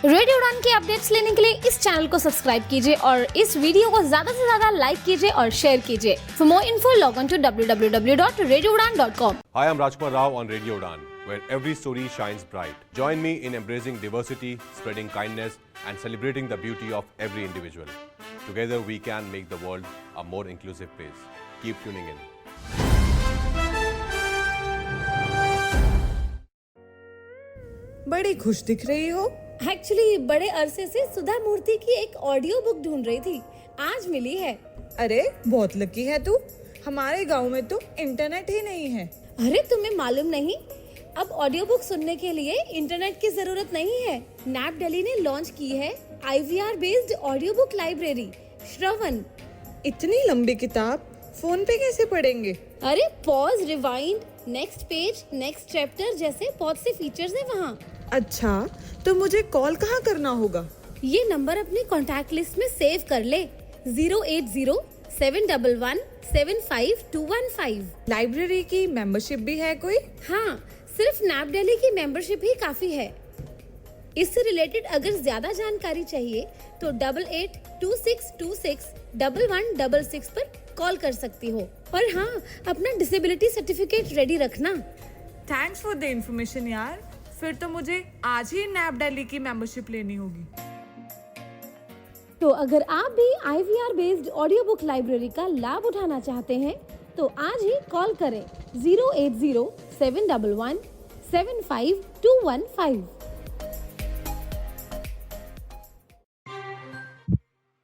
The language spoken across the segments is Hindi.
रेडियो उड़ान के अपडेट्स लेने के लिए इस चैनल को सब्सक्राइब कीजिए और इस वीडियो को ज्यादा से ज्यादा लाइक कीजिए और शेयर कीजिए। For more info log on to www.radioudan.com। Hi, I'm Rajkumar Rao on Radio Udan, where every story shines bright. Join me in embracing diversity, spreading kindness, and celebrating the beauty of every individual. Together, we can make the world a more inclusive place. Keep tuning in. बड़ी खुश दिख रही हो। एक्चुअली बड़े अरसे से सुधा मूर्ति की एक ऑडियो बुक ढूंढ रही थी, आज मिली है। अरे बहुत लकी है तू, हमारे गांव में तो इंटरनेट ही नहीं है। अरे तुम्हें मालूम नहीं, अब ऑडियो बुक सुनने के लिए इंटरनेट की जरूरत नहीं है। नैप दिल्ली ने लॉन्च की है IVR based audio book library Shravan. इतनी लंबी किताब फोन पे कैसे पढ़ेंगे? अरे pause, rewind, next page, next chapter जैसे बहुत से फीचर्स हैं वहाँ। अच्छा, तो मुझे कॉल कहाँ करना होगा? ये नंबर अपने कॉन्टैक्ट लिस्ट में सेव कर ले, 08071175215। लाइब्रेरी की मेंबरशिप भी है कोई? हाँ, सिर्फ नैप दिल्ली की मेंबरशिप ही काफी है। इससे रिलेटेड अगर ज्यादा जानकारी चाहिए तो 8826261166 पर कॉल कर सकती हो। और हाँ, अपना डिसेबिलिटी सर्टिफिकेट रेडी रखना। थैंक्स फॉर द इन्फॉर्मेशन यार, फिर तो मुझे आज ही नैप दिल्ली की मेंबरशिप लेनी होगी। तो अगर आप भी IVR based audio book library का लाभ उठाना चाहते हैं तो आज ही कॉल करें 08071175215।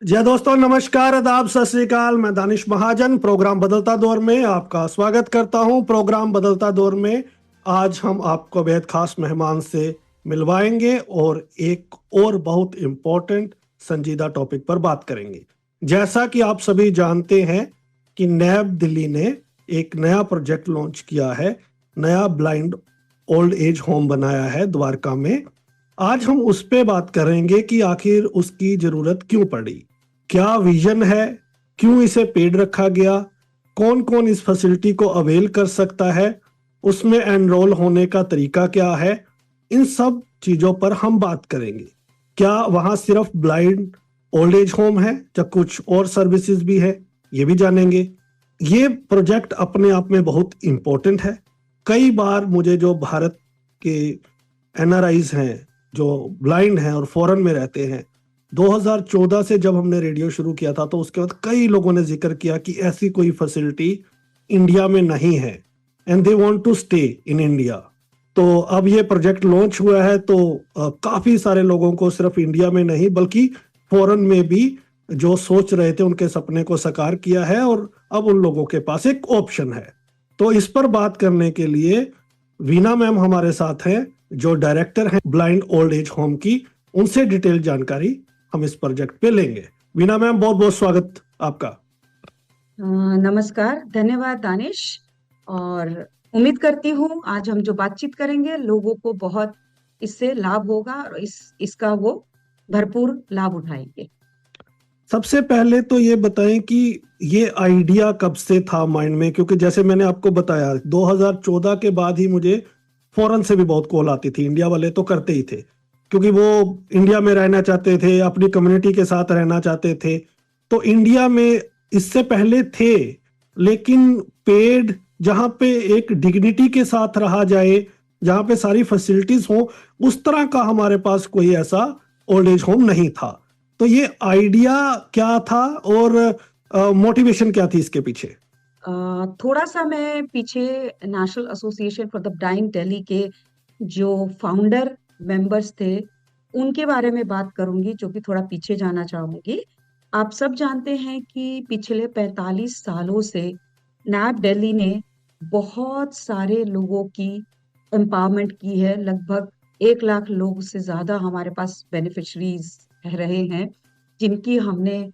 जय दोस्तों, नमस्कार, आदाब, सत श्री अकाल। मैं दानिश महाजन प्रोग्राम बदलता दौर में आपका स्वागत करता हूं। प्रोग्राम बदलता दौर में आज हम आपको बेहद खास मेहमान से मिलवाएंगे और एक और बहुत इम्पोर्टेंट संजीदा टॉपिक पर बात करेंगे। जैसा कि आप सभी जानते हैं कि नैप दिल्ली ने एक नया प्रोजेक्ट लॉन्च किया है, नया ब्लाइंड ओल्ड एज होम बनाया है द्वारका में। आज हम उस पे बात करेंगे कि आखिर उसकी जरूरत क्यों पड़ी, क्या विजन है, क्यों इसे पेड रखा गया, कौन कौन इस फैसिलिटी को अवेल कर सकता है, उसमें एनरोल होने का तरीका क्या है। इन सब चीजों पर हम बात करेंगे। क्या वहां सिर्फ ब्लाइंड ओल्ड एज होम है या कुछ और सर्विसेज भी है, ये भी जानेंगे। ये प्रोजेक्ट अपने आप में बहुत इंपॉर्टेंट है। कई बार मुझे जो भारत के NRIs हैं जो ब्लाइंड हैं और फॉरेन में रहते हैं, 2014 से जब हमने रेडियो शुरू किया था तो उसके बाद कई लोगों ने जिक्र किया कि ऐसी कोई फैसिलिटी इंडिया में नहीं है and they want to stay in India. तो अब ये प्रोजेक्ट लॉन्च हुआ है तो काफी सारे लोगों को सिर्फ इंडिया में नहीं बल्कि फॉरेन में भी जो सोच रहे थे उनके सपने को साकार किया है और अब उन लोगों के पास एक ऑप्शन है। तो इस पर बात करने के लिए वीना मैम हमारे साथ हैं जो डायरेक्टर हैं ब्लाइंड ओल्ड एज होम की। उनसे डिटेल जानकारी हम इस प्रोजेक्ट पे लेंगे। वीना मैम, बहुत बहुत स्वागत आपका। नमस्कार, धन्यवाद दानिश। और उम्मीद करती हूँ आज हम जो बातचीत करेंगे लोगों को बहुत इससे लाभ होगा और इसका वो भरपूर लाभ उठाएंगे। सबसे पहले तो ये बताएं कि ये आइडिया कब से था माइंड में, क्योंकि जैसे मैंने आपको बताया 2014 के बाद ही मुझे फॉरेन से भी बहुत कॉल आती थी। इंडिया वाले तो करते ही थे क्योंकि वो इंडिया में रहना चाहते थे, अपनी कम्युनिटी के साथ रहना चाहते थे। तो इंडिया में इससे पहले थे, लेकिन पेड जहां पे एक डिग्निटी के साथ रहा जाए, जहां पे सारी फैसिलिटीज हो, उस तरह का हमारे पास कोई ऐसा ओल्ड एज होम नहीं था। तो ये आइडिया क्या था और मोटिवेशन क्या थी इसके पीछे? थोड़ा सा मैं पीछे national association for the blind Delhi के जो फाउंडर मेंबर्स थे उनके बारे में बात करूंगी, जो कि थोड़ा पीछे जाना चाहूंगी। आप सब जानते हैं कि पिछले 45 सालों से नैप दिल्ली ने बहुत सारे लोगों की एम्पावरमेंट की है। लगभग 1 लाख लोग से ज्यादा हमारे पास बेनिफिशरीज रहे हैं जिनकी हमने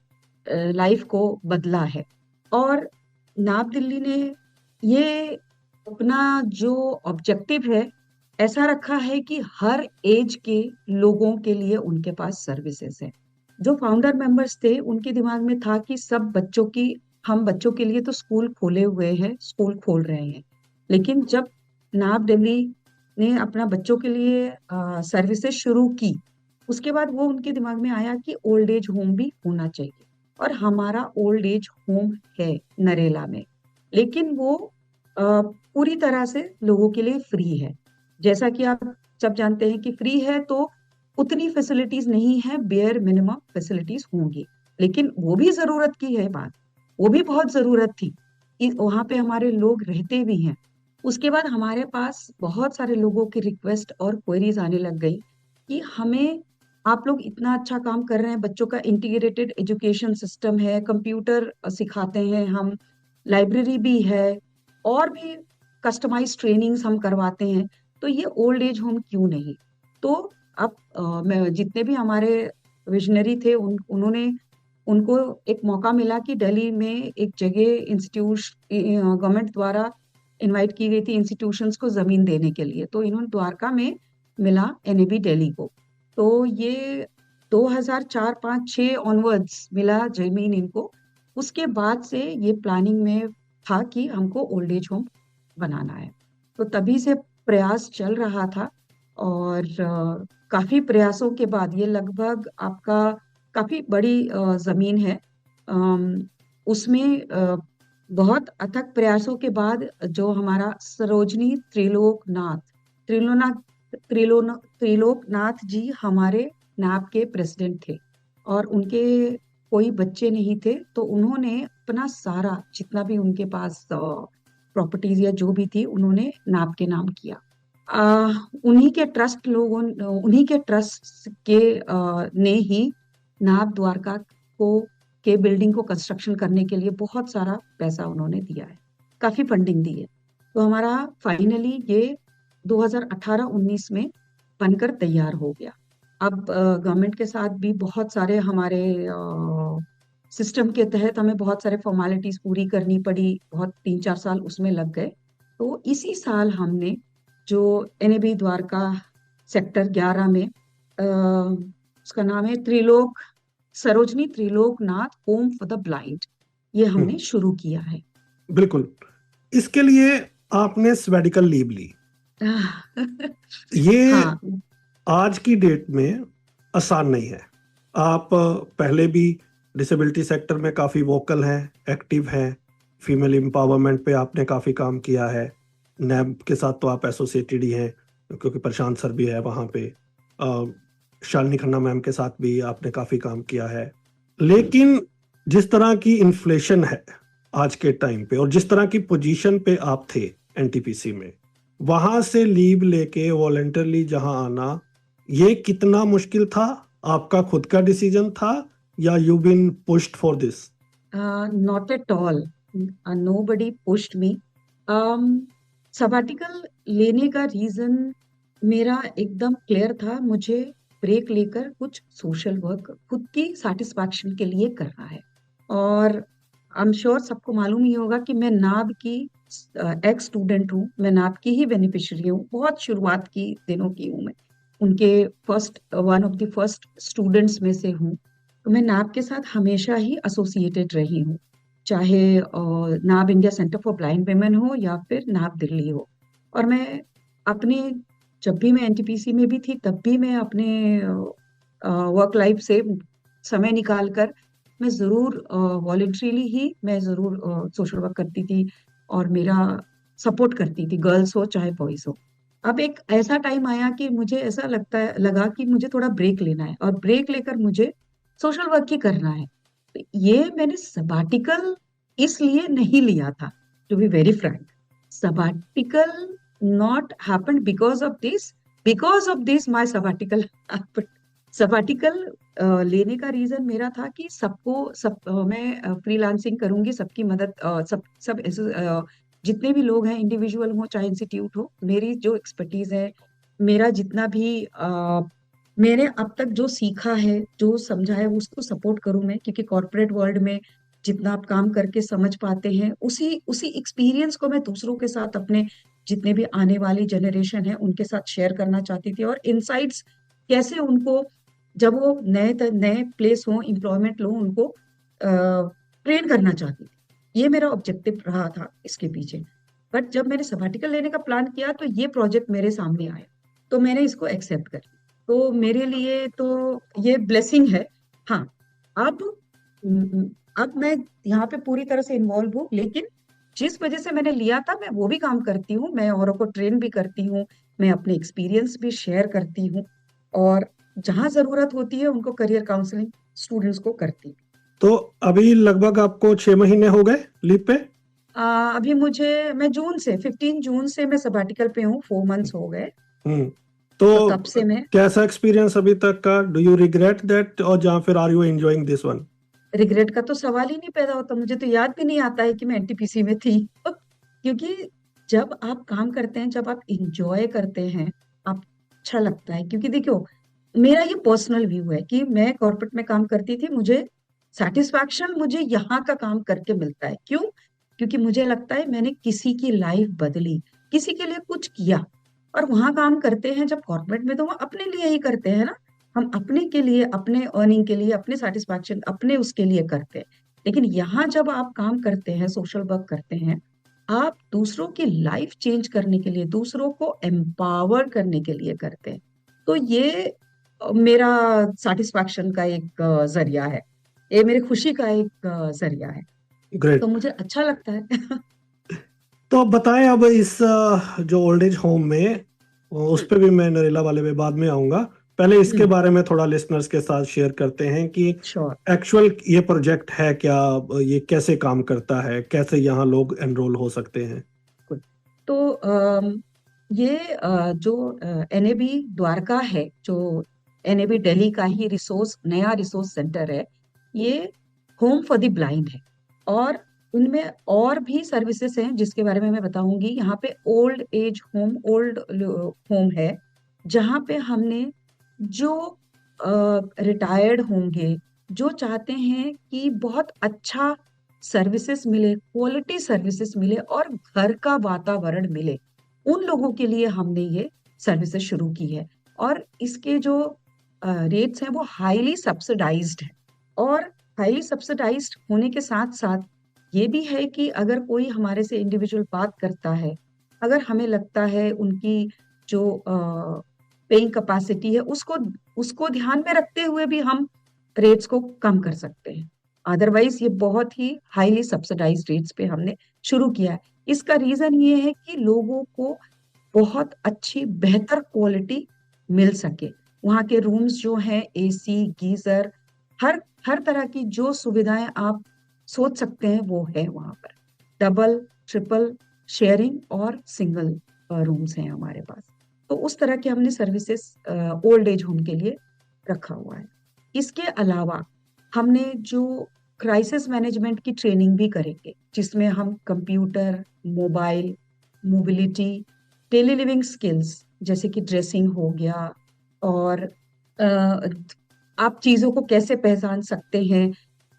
लाइफ को बदला है। और नैप दिल्ली ने ये अपना जो ऑब्जेक्टिव है ऐसा रखा है कि हर एज के लोगों के लिए उनके पास सर्विसेज है। जो फाउंडर मेंबर्स थे उनके दिमाग में था कि हम बच्चों के लिए तो स्कूल खोले हुए हैं, स्कूल खोल रहे हैं, लेकिन जब नैप दिल्ली ने अपना बच्चों के लिए सर्विसेज शुरू की उसके बाद वो उनके दिमाग में आया कि ओल्ड एज होम भी होना चाहिए, और हमारा ओल्ड एज होम है नरेला में, लेकिन वो पूरी तरह से लोगों के लिए फ्री है। जैसा कि आप सब जानते हैं कि फ्री है तो उतनी फैसिलिटीज नहीं है, बेयर मिनिमम फैसिलिटीज होंगी, लेकिन वो भी जरूरत की है बात, वो भी बहुत जरूरत थी कि वहां पे हमारे लोग रहते भी हैं। उसके बाद हमारे पास बहुत सारे लोगों की रिक्वेस्ट और क्वेरीज आने लग गई कि हमें, आप लोग इतना अच्छा काम कर रहे हैं, बच्चों का इंटीग्रेटेड एजुकेशन सिस्टम है, कंप्यूटर सिखाते हैं हम, लाइब्रेरी भी है, और भी कस्टमाइज ट्रेनिंग्स हम करवाते हैं, तो ये ओल्ड एज होम क्यों नहीं। तो अब मैं जितने भी हमारे विजनरी थे उन्होंने, उनको एक मौका मिला कि दिल्ली में एक जगह इंस्टीट्यूट गवर्नमेंट द्वारा इनवाइट की गई थी इंस्टीट्यूशंस को जमीन देने के लिए, तो इन्होंने द्वारका में मिला एनएबी दिल्ली को। तो ये 2004-5-6 ऑनवर्ड्स मिला जमीन इनको। उसके बाद से ये प्लानिंग में था कि हमको ओल्ड एज होम बनाना है, तो तभी से प्रयास चल रहा था। और काफी प्रयासों के बाद ये लगभग आपका काफी बड़ी जमीन है, उसमें बहुत अथक प्रयासों के बाद जो हमारा सरोजनी त्रिलोकनाथ जी हमारे नैब के प्रेसिडेंट थे, और उनके कोई बच्चे नहीं थे, तो उन्होंने अपना सारा जितना भी उनके पास प्रॉपर्टीज या जो भी थी उन्होंने नैब के नाम किया। उन्हीं के ट्रस्ट के ने ही नैब द्वारका के बिल्डिंग को कंस्ट्रक्शन करने के लिए बहुत सारा पैसा उन्होंने दिया है, काफी फंडिंग दी है। तो हमारा फाइनली ये 2018-19 में बनकर तैयार हो गया। अब गवर्नमेंट के साथ भी बहुत सारे हमारे सिस्टम के तहत हमें बहुत सारे फॉर्मेलिटीज पूरी करनी पड़ी, बहुत 3-4 साल उसमें लग गए। तो इसी साल हमने जो एनएबी द्वारका सेक्टर 11 में उसका नाम है Sarojini Trilokanath home for the blind, ये हमने शुरू किया है। बिल्कुल, इसके लिए आपने सैबेटिकल लीव ली। ये हाँ, आज की डेट में आसान नहीं है। आप पहले भी डिसेबिलिटी सेक्टर में काफी वोकल हैं, एक्टिव हैं, फीमेल एम्पावरमेंट पे आपने काफी काम किया है। नैब के साथ तो आप एसोसिएटेड ही हैं, क्योंकि प्रशांत सर भी है वहाँ पे, शालिनी खन्ना मैम के साथ भी आपने काफी काम किया है। लेकिन जिस तरह की इन्फ्लेशन है आज के टाइम पे, और जिस तरह की पोजीशन पे आप थे एनटीपीसी में, वहां से लीव लेके वॉलंटरली जहां आना, ये कितना मुश्किल था? आपका खुद का डिसीजन था या you been pushed for this? Not at all, nobody pushed me. Sabbatical लेने का रीजन मेरा एकदम क्लियर था, मुझे ब्रेक लेकर कुछ सोशल वर्क खुद की सेटिस्फैक्शन के लिए करना है। और आई एम श्योर सबको मालूम ही होगा कि मैं नाब की एक्स स्टूडेंट हूँ, मैं नाब की ही बेनिफिशियरी हूँ, बहुत शुरुआत की दिनों की हूँ मैं, उनके one of the first students में से हूँ। तो मैं नाब के साथ हमेशा ही एसोसिएटेड रही हूँ, चाहे NAB India centre for blind women हो या फिर नाब दिल्ली हो। और मैं अपने, जब भी मैं एनटीपीसी में भी थी तब भी मैं अपने वर्क लाइफ से समय निकाल कर मैं जरूर वॉलेंट्रीली ही मैं जरूर सोशल वर्क करती थी, और मेरा सपोर्ट करती थी, गर्ल्स हो चाहे बॉयज हो। अब एक ऐसा टाइम आया कि मुझे ऐसा लगा कि मुझे थोड़ा ब्रेक लेना है, और ब्रेक लेकर मुझे सोशल वर्क ही करना है। तो ये मैंने सबैटिकल इसलिए नहीं लिया था, to be very frank. Sabbatical not happened because of this my sabbatical happened. sabbatical लेने का रीजन मेरा था कि मैं फ्रीलांसिंग करूंगी, सबकी मदद, जितने भी लोग हैं, इंडिविजुअल हो चाहे इंस्टीट्यूट हो, मेरी जो एक्सपर्टीज है, मेरा जितना भी मैंने अब तक जो सीखा है, जो समझा है, उसको सपोर्ट करूं मैं, क्योंकि कॉर्पोरेट वर्ल्ड में जितना आप काम करके समझ पाते हैं, उसी एक्सपीरियंस को मैं दूसरों के साथ, अपने जितने भी आने वाली जनरेशन है उनके साथ शेयर करना चाहती थी, और इनसाइट्स कैसे उनको, जब वो नए प्लेस हो, एम्प्लॉयमेंट लो, उनको ट्रेन करना चाहती थी। ये मेरा ऑब्जेक्टिव रहा था इसके पीछे। बट जब मैंने सबैटिकल लेने का प्लान किया तो ये प्रोजेक्ट मेरे सामने आया, तो मैंने इसको एक्सेप्ट कर लिया। तो मेरे लिए तो ये ब्लेसिंग है। हाँ, अब अब मैं यहाँ पे पूरी तरह से इन्वॉल्व हूँ, लेकिन जिस वजह से मैंने लिया था मैं वो भी काम करती हूँ, मैं औरों को ट्रेन भी करती हूँ, मैं अपने एक्सपीरियंस भी शेयर करती हूँ, और जहाँ जरूरत होती है उनको करियर काउंसलिंग स्टूडेंट्स को करती हूँ। तो अभी लगभग आपको 6 महीने हो गए लीव पे? अभी मैं जून से 15 जून से मैं सबैटिकल पे हूँ, 4 मंथ्स हो गए। हम्म। तो तो तब से मैं कैसा एक्सपीरियंस अभी तक का? डू यू रिग्रेट दैट, और जहाँ फिर are you enjoying this one? Regret का तो सवाल ही नहीं पैदा होता, मुझे तो याद भी नहीं आता है कि मैं एनटीपीसी में थी। क्योंकि जब आप काम करते हैं, जब आप इंजॉय करते हैं, आप अच्छा लगता है। क्योंकि देखो, मेरा ये पर्सनल व्यू है कि मैं कॉर्पोरेट में काम करती थी, मुझे सेटिस्फैक्शन मुझे यहाँ का काम करके मिलता है। क्यों? क्योंकि मुझे लगता है मैंने किसी की लाइफ बदली, किसी के लिए कुछ किया। और वहां काम करते हैं जब कॉर्पोरेट में, तो वो अपने लिए ही करते हैं ना, हम अपने के लिए, अपने अर्निंग के लिए, अपने सेटिस्फैक्शन, अपने उसके लिए करते हैं। लेकिन यहाँ जब आप काम करते हैं, सोशल वर्क करते हैं, आप दूसरों की लाइफ चेंज करने के लिए, दूसरों को एम्पावर करने के लिए करते हैं। तो ये मेरा सेटिस्फैक्शन का एक जरिया है, ये मेरी खुशी का एक जरिया है। तो ग्रेट। मुझे अच्छा लगता है। तो अब बताएं, अब इस जो ओल्ड एज होम में, उस पे भी मैं नरेला वाले में बाद में आऊंगा। पहले इसके बारे में थोड़ा लिसनर्स के साथ शेयर करते हैं कि श्योर। एक्चुअल ये प्रोजेक्ट है क्या, ये कैसे काम करता है, कैसे यहाँ लोग एनरोल हो सकते हैं? तो ये जो एनएबी द्वारका है, जो एनएबी दिल्ली का ही नया रिसोर्स सेंटर है, ये होम फॉर द ब्लाइंड है। और इनमें और भी सर्विसेज हैं जिसके बारे में मैं बताऊंगी। यहाँ पे ओल्ड होम है, जहाँ पे हमने जो रिटायर्ड होंगे, जो चाहते हैं कि बहुत अच्छा सर्विसेज मिले, क्वालिटी सर्विसेज मिले और घर का वातावरण मिले, उन लोगों के लिए हमने ये सर्विसेज शुरू की है। और इसके जो रेट्स हैं वो हाईली सब्सिडाइज्ड है। और हाईली सब्सिडाइज्ड होने के साथ साथ ये भी है कि अगर कोई हमारे से इंडिविजुअल बात करता है, अगर हमें लगता है उनकी जो पेइंग कैपेसिटी है, उसको उसको ध्यान में रखते हुए भी हम रेट्स को कम कर सकते हैं। अदरवाइज ये बहुत ही हाईली सब्सिडाइज्ड रेट्स पे हमने शुरू किया है। इसका रीजन ये है कि लोगों को बहुत अच्छी, बेहतर क्वालिटी मिल सके। वहाँ के रूम्स जो हैं, एसी, गीजर, हर तरह की जो सुविधाएं आप सोच सकते हैं वो है वहाँ पर। डबल, ट्रिपल, शेयरिंग और सिंगल रूम्स हैं हमारे पास। तो उस तरह के हमने सर्विसेज ओल्ड एज होम के लिए रखा हुआ है। इसके अलावा हमने जो क्राइसिस मैनेजमेंट की ट्रेनिंग भी करेंगे, जिसमें हम computer, mobile, mobility, daily living skills जैसे कि ड्रेसिंग हो गया, और आप चीजों को कैसे पहचान सकते हैं,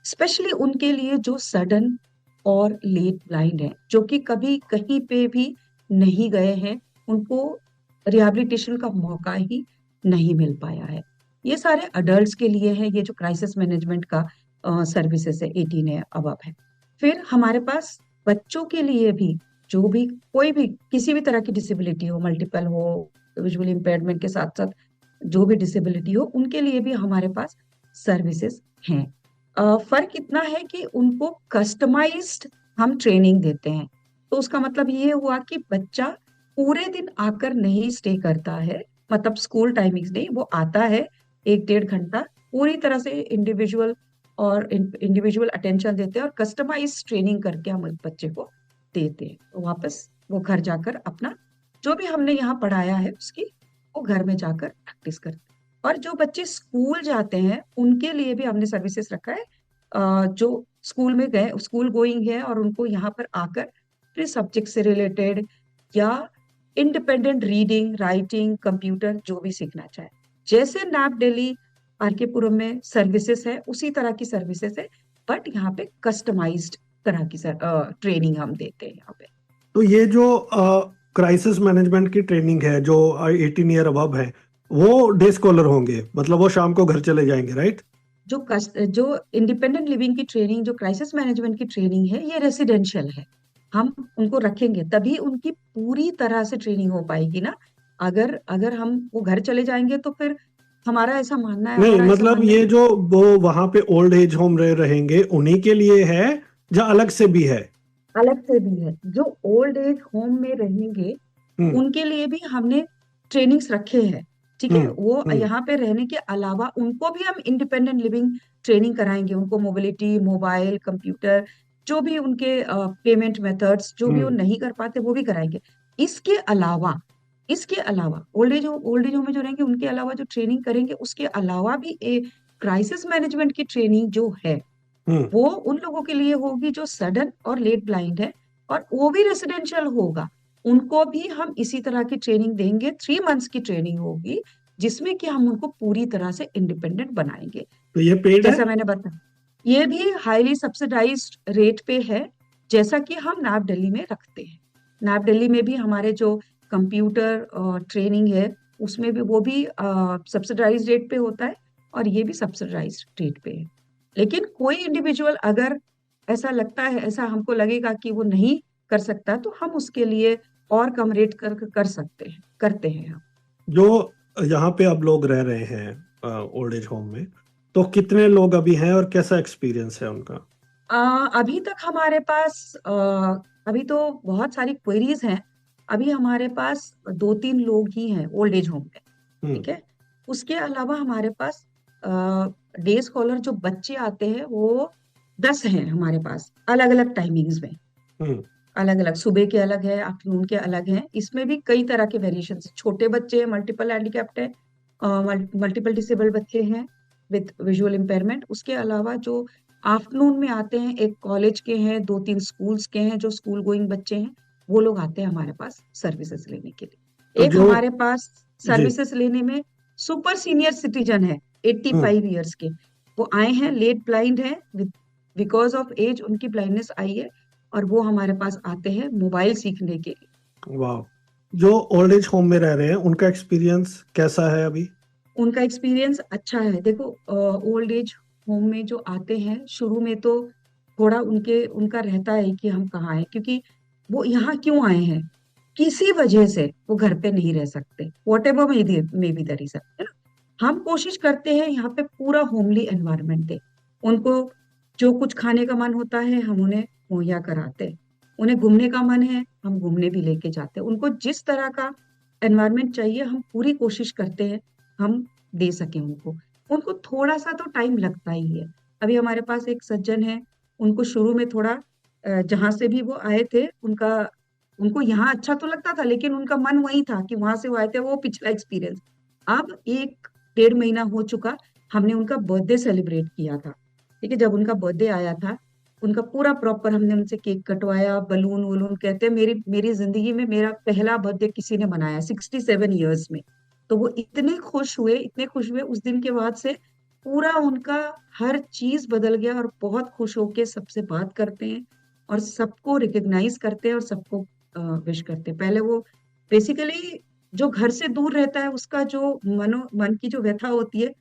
स्पेशली उनके लिए जो सडन और लेट ब्लाइंड हैं, जो कि कभी कहीं पे भी नहीं गए हैं, उनको रिहैबिलिटेशन का मौका ही नहीं मिल पाया है। ये सारे अडल्ट्स के लिए है, ये जो क्राइसिस मैनेजमेंट का सर्विसेज है, 18 है, अबव है। फिर हमारे पास बच्चों के लिए भी, जो भी कोई भी किसी भी तरह की डिसेबिलिटी हो, मल्टीपल हो, विजुअल इम्पेयरमेंट के साथ साथ जो भी डिसेबिलिटी हो, उनके लिए भी हमारे पास सर्विसेज हैं। फर्क इतना है कि उनको कस्टमाइज्ड हम ट्रेनिंग देते हैं। तो उसका मतलब ये हुआ कि बच्चा पूरे दिन आकर नहीं स्टे करता है, मतलब स्कूल टाइमिंग्स नहीं, वो आता है 1-1.5 घंटा, पूरी तरह से इंडिविजुअल अटेंशन देते हैं और कस्टमाइज ट्रेनिंग करके हम उस बच्चे को देते हैं। तो वापस वो घर जाकर अपना जो भी हमने यहाँ पढ़ाया है उसकी वो घर में जाकर प्रैक्टिस करते हैं। और जो बच्चे स्कूल जाते हैं उनके लिए भी हमने सर्विसेज रखा है, जो स्कूल में गए, स्कूल गोइंग है, और उनको यहाँ पर आकर अपने सब्जेक्ट से रिलेटेड या इंडिपेंडेंट रीडिंग, राइटिंग, कंप्यूटर जो भी सीखना चाहे, जैसे नैप दिल्ली आरके पुरम में सर्विसेज है उसी तरह की सर्विसेज है, बट यहाँ पे कस्टमाइज्ड तरह की ट्रेनिंग हम देते हैं यहाँ पे। तो ये जो क्राइसिस मैनेजमेंट की ट्रेनिंग है, जो 18 ईयर अबव है, वो डे स्कॉलर होंगे, मतलब वो शाम को घर चले जाएंगे, राइट? जो इंडिपेंडेंट लिविंग की ट्रेनिंग, जो क्राइसिस मैनेजमेंट की ट्रेनिंग है, ये रेसिडेंशियल है। हम उनको रखेंगे तभी उनकी पूरी तरह से ट्रेनिंग हो पाएगी ना। अगर हम वो घर चले जाएंगे तो फिर हमारा ऐसा मानना है, नहीं हमारा ऐसा मतलब मानना है ये कि जो वो वहां पे ओल्ड एज होम रहेंगे उन्हीं के लिए है या अलग से भी है? अलग से भी है। जो ओल्ड एज होम में रहेंगे हम्म उनके लिए भी हमने ट्रेनिंग्स रखे हैं। ठीक है, हम्म वो हम्म यहाँ पे रहने के अलावा उनको भी हम इंडिपेंडेंट लिविंग ट्रेनिंग कराएंगे। उनको मोबिलिटी, मोबाइल, कंप्यूटर, जो भी उनके पेमेंट मेथड्स जो भी वो हम्म नहीं कर पाते वो भी कराएंगे। इसके अलावा इसके अलावा ओल्ड एज होम में जो रहेंगे उनके अलावा जो ट्रेनिंग करेंगे, उसके अलावा भी एक क्राइसिस मैनेजमेंट की ट्रेनिंग जो है हम्म। वो उन लोगों के लिए होगी जो सडन और लेट ब्लाइंड है, और वो भी रेसिडेंशियल होगा। उनको भी हम इसी तरह की ट्रेनिंग देंगे, 3 मंथ्स की ट्रेनिंग होगी, जिसमें कि हम उनको पूरी तरह से इंडिपेंडेंट बनाएंगे। तो ये पेड है? जैसा मैंने बताया, ये भी हाईली सब्सिडाइज्ड रेट पे है, जैसा कि हम नैप दिल्ली में रखते हैं। नैप दिल्ली में भी हमारे जो कंप्यूटर ट्रेनिंग है उसमें भी वो भी सब्सिडाइज्ड रेट पे होता है, और ये भी सब्सिडाइज्ड रेट पे है। लेकिन कोई इंडिविजुअल अगर ऐसा लगता है, ऐसा हमको लगेगा कि वो नहीं कर सकता, तो हम उसके लिए और कम रेट कर सकते हैं, करते हैं हम। जो यहाँ पे अब लोग रह रहे हैं ओल्ड एज होम में, तो कितने लोग अभी हैं और कैसा एक्सपीरियंस है उनका? अभी तक हमारे पास अभी तो बहुत सारी क्वेरीज हैं। अभी हमारे पास 2-3 लोग ही हैं ओल्ड एज होम में। हम्म ठीक है, उसके अलावा हमारे पास डे स्कॉलर जो बच्चे आते हैं वो 10 हैं हमारे पास, अलग अलग टाइमिंग्स में। हम्म अलग अलग, सुबह के अलग है, आफ्टरनून के अलग हैं। इसमें भी कई तरह के वेरिएशन, छोटे बच्चे हैं, मल्टीपल हैंडीकैप्ड है, मल्टीपल डिसेबल्ड बच्चे हैं विद विजुअल इम्पेयरमेंट। उसके अलावा जो आफ्टरनून में आते हैं, एक कॉलेज के हैं, 2-3 स्कूल्स के हैं, जो स्कूल गोइंग बच्चे हैं, वो लोग आते हैं हमारे पास सर्विसेज लेने के तो लिए। एक जो हमारे पास जी सर्विसेज लेने में सुपर सीनियर सिटीजन है, हम्म 85 ईयर्स के। वो आए हैं, लेट ब्लाइंड है, बिकॉज ऑफ एज उनकी ब्लाइंडनेस आई है, और वो हमारे पास आते हैं मोबाइल सीखने के लिए। वाह। जो ओल्ड एज होम में रह रहे हैं उनका एक्सपीरियंस कैसा है अभी? उनका एक्सपीरियंस अच्छा है। देखो, ओल्ड एज होम में जो आते हैं, शुरू में तो थोड़ा उनका रहता है कि हम कहाँ हैं, क्योंकि वो यहाँ क्यों आए हैं, किसी वजह से वो घर पे नहीं रह सकते, वॉट एवर में बी द रीजन, है ना। हम कोशिश करते हैं यहाँ पे पूरा होमली एनवायरनमेंट दे। उनको जो कुछ खाने का मन होता है हम उन्हें मुहैया कराते हैं। उन्हें घूमने का मन है, हम घूमने भी लेके जाते हैं। उनको जिस तरह का एनवायरनमेंट चाहिए हम पूरी कोशिश करते हैं हम दे सकें उनको। उनको थोड़ा सा तो टाइम लगता ही है। अभी हमारे पास एक सज्जन है, उनको शुरू में थोड़ा जहां से भी वो आए थे उनका, उनको यहाँ अच्छा तो लगता था, लेकिन उनका मन वही था कि वहां से वो आए थे, वो पिछला एक्सपीरियंस। अब 1-1.5 महीना हो चुका, हमने उनका बर्थडे सेलिब्रेट किया था। ठीक है, जब उनका बर्थडे आया था, उनका पूरा प्रॉपर हमने उनसे केक कटवाया, बलून वलून, कहते हैं मेरी मेरी जिंदगी में मेरा पहला बर्थडे किसी ने मनाया 67 ईयर्स में। तो वो इतने खुश हुए, इतने खुश हुए, उस दिन के बाद से पूरा उनका हर चीज बदल गया, और बहुत खुश होके सबसे बात करते हैं, और सबको रिकग्नाइज करते हैं, और सबको विश करते हैं। पहले वो बेसिकली जो घर से दूर रहता है उसका जो मन की जो व्यथा होती है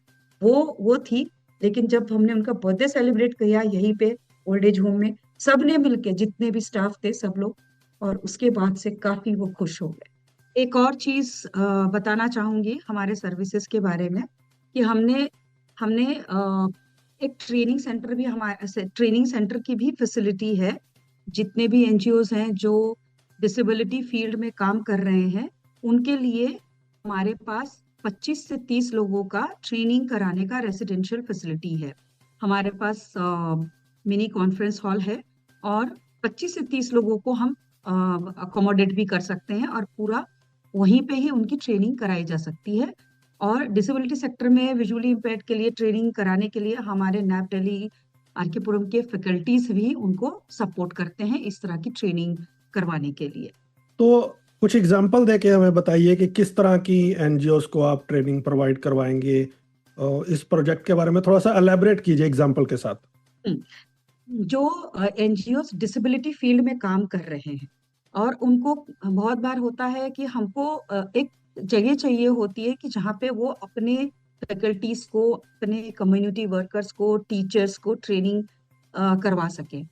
वो थी। लेकिन जब हमने उनका बर्थडे सेलिब्रेट किया यहीं पे ओल्ड एज होम में, सबने मिलके, जितने भी स्टाफ थे सब लोग, और उसके बाद से काफी वो खुश हो गए। एक और चीज बताना चाहूंगी हमारे सर्विसेज के बारे में, कि हमने हमने एक ट्रेनिंग सेंटर भी, हमारे ट्रेनिंग सेंटर की भी फैसिलिटी है। जितने भी एनजीओज हैं जो डिसेबिलिटी फील्ड में काम कर रहे हैं, उनके लिए हमारे पास 25 से 30 लोगों का ट्रेनिंग कराने का रेसिडेंशियल फैसिलिटी है। हमारे पास मिनी कॉन्फ्रेंस हॉल है, और 25 से 30 लोगों को हम अकोमोडेट भी कर सकते हैं, और पूरा वहीं पे ही उनकी ट्रेनिंग कराई जा सकती है। और डिसेबिलिटी सेक्टर में विजुअली इम्पेयर्ड के लिए ट्रेनिंग कराने के लिए हमारे नैप दिल्ली आरकेपुरम के फैकल्टीज भी उनको सपोर्ट करते हैं इस तरह की ट्रेनिंग करवाने के लिए। तो कुछ एग्जांपल देके हमें बताइए कि किस तरह की एनजीओस को आप ट्रेनिंग प्रोवाइड करवाएंगे। इस प्रोजेक्ट के बारे में थोड़ा सा एलैबोरेट कीजिए एग्जांपल के साथ। जो एनजीओ डिसेबिलिटी फील्ड में काम कर रहे हैं, और उनको बहुत बार होता है कि हमको एक जगह चाहिए होती है कि जहाँ पे वो अपने फैकल्टीज को, अपने कम्युनिटी वर्कर्स को, टीचर्स को ट्रेनिंग करवा सके,